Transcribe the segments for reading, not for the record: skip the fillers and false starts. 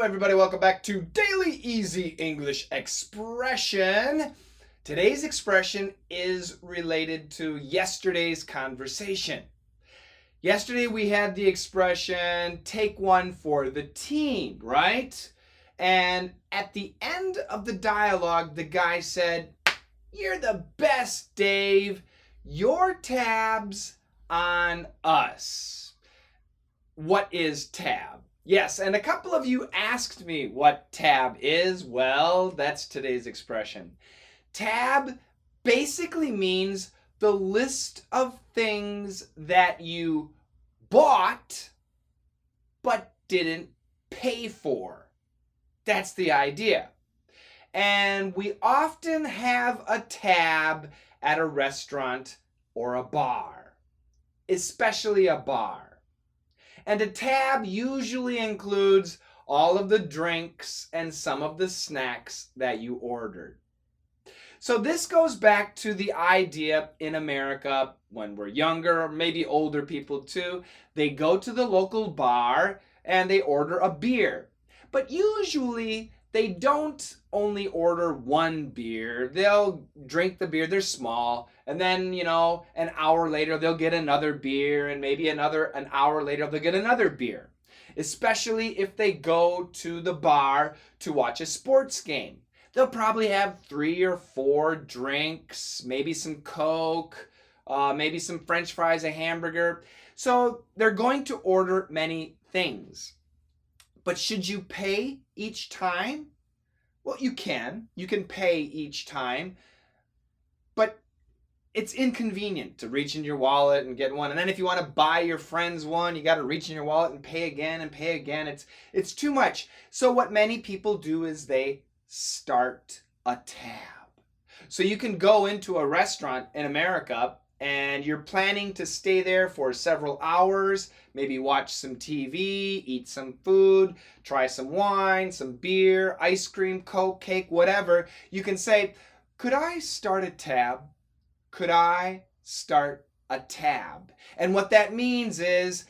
Hello everybody, welcome back to Daily Easy English Expression. Today's expression is related to yesterday's conversation. Yesterday we had the expression, take one for the team, right? And at the end of the dialogue, the guy said, "You're the best, Dave. Your tab's on us." What is tab? Yes, and a couple of you asked me what tab is. Well, that's today's expression. Tab basically means the list of things that you bought but didn't pay for. That's the idea. And we often have a tab at a restaurant or a bar, especially a bar. And a tab usually includes all of the drinks and some of the snacks that you ordered. So this goes back to the idea in America when we're younger, or maybe older people too. They go to the local bar and they order a beer. But usually they don't only order one beer. They'll drink the beer, they're small, and then, an hour later they'll get another beer, and maybe an hour later they'll get another beer. Especially if they go to the bar to watch a sports game. They'll probably have 3 or 4 drinks, maybe some Coke, maybe some French fries, a hamburger. So they're going to order many things. But should you pay each time? Well, you can. You can pay each time. But it's inconvenient to reach in your wallet and get one. And then if you want to buy your friends one, you got to reach in your wallet and pay again and pay again. It's too much. So what many people do is they start a tab. So you can go into a restaurant in America and you're planning to stay there for several hours, maybe watch some TV, eat some food, try some wine, some beer, ice cream, Coke, cake, whatever. You can say, "Could I start a tab? Could I start a tab?" And what that means is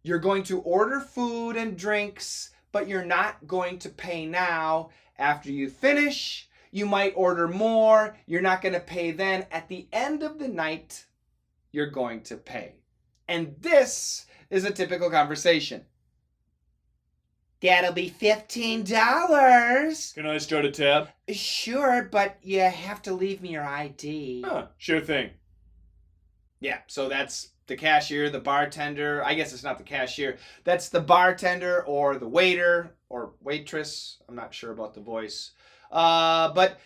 you're going to order food and drinks, but you're not going to pay now. After you finish, you might order more. You're not going to pay then. At the end of the night, you're going to pay. And this is a typical conversation. "That'll be $15. Can I start a tab? "Sure, but you have to leave me your ID. Sure thing. Yeah, so that's the cashier, the bartender. I guess it's not the cashier. That's the bartender or the waiter or waitress. I'm not sure about the voice. But,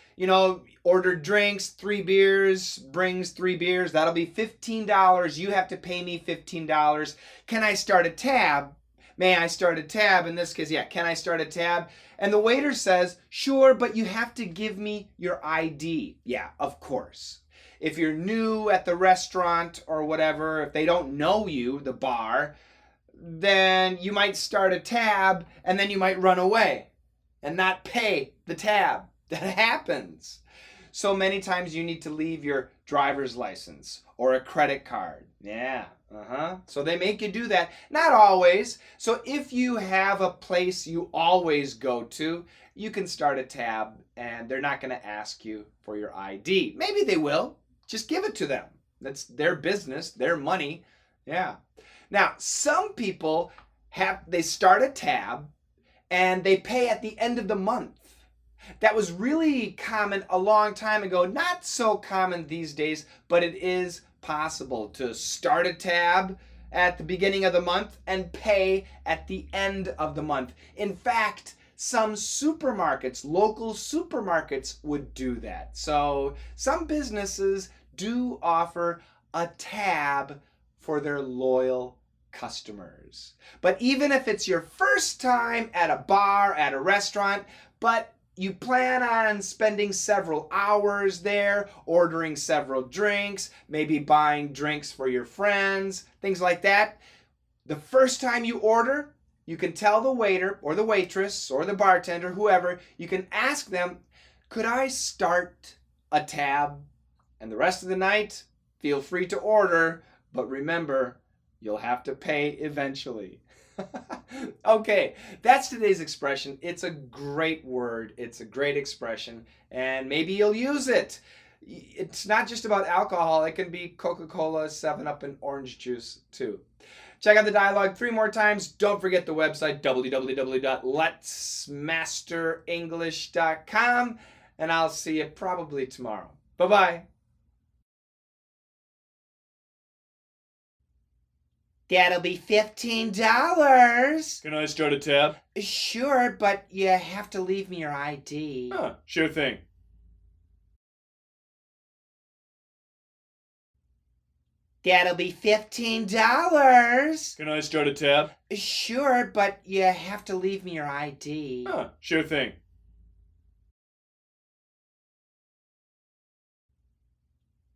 ordered drinks, 3 beers, brings 3 beers. That'll be $15. You have to pay me $15. Can I start a tab? May I start a tab? In this case, yeah, can I start a tab? And the waiter says, "Sure, but you have to give me your ID. Yeah, of course. If you're new at the restaurant or whatever, if they don't know you, the bar, then you might start a tab and then you might run away and not pay the tab. That happens. So many times you need to leave your driver's license or a credit card. Yeah, So they make you do that. Not always. So if you have a place you always go to, you can start a tab and they're not going to ask you for your ID. Maybe they will. Just give it to them. That's their business, their money. Yeah. Now, some people they start a tab and they pay at the end of the month. That was really common a long time ago. Not so common these days, but it is possible to start a tab at the beginning of the month and pay at the end of the month. In fact, some supermarkets, local supermarkets, would do that. So some businesses do offer a tab for their loyal customers. But even if it's your first time at a bar, at a restaurant, but you plan on spending several hours there, ordering several drinks, maybe buying drinks for your friends, things like that. The first time you order, you can tell the waiter or the waitress or the bartender, whoever, you can ask them, "Could I start a tab?" And the rest of the night, feel free to order, but remember, you'll have to pay eventually. Okay, that's today's expression. It's a great word. It's a great expression, and maybe you'll use it. It's not just about alcohol. It can be Coca-Cola, 7-Up, and orange juice too. Check out the dialogue 3 more times. Don't forget the website www.letsmasterenglish.com, and I'll see you probably tomorrow. Bye-bye. That'll be $15. Can I start a tab? Sure, but you have to leave me your ID. Sure thing. That'll be $15. Can I start a tab? Sure, but you have to leave me your ID. Sure thing.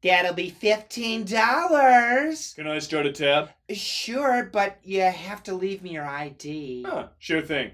That'll be $15. Can I start a tab? Sure, but you have to leave me your ID. Sure thing.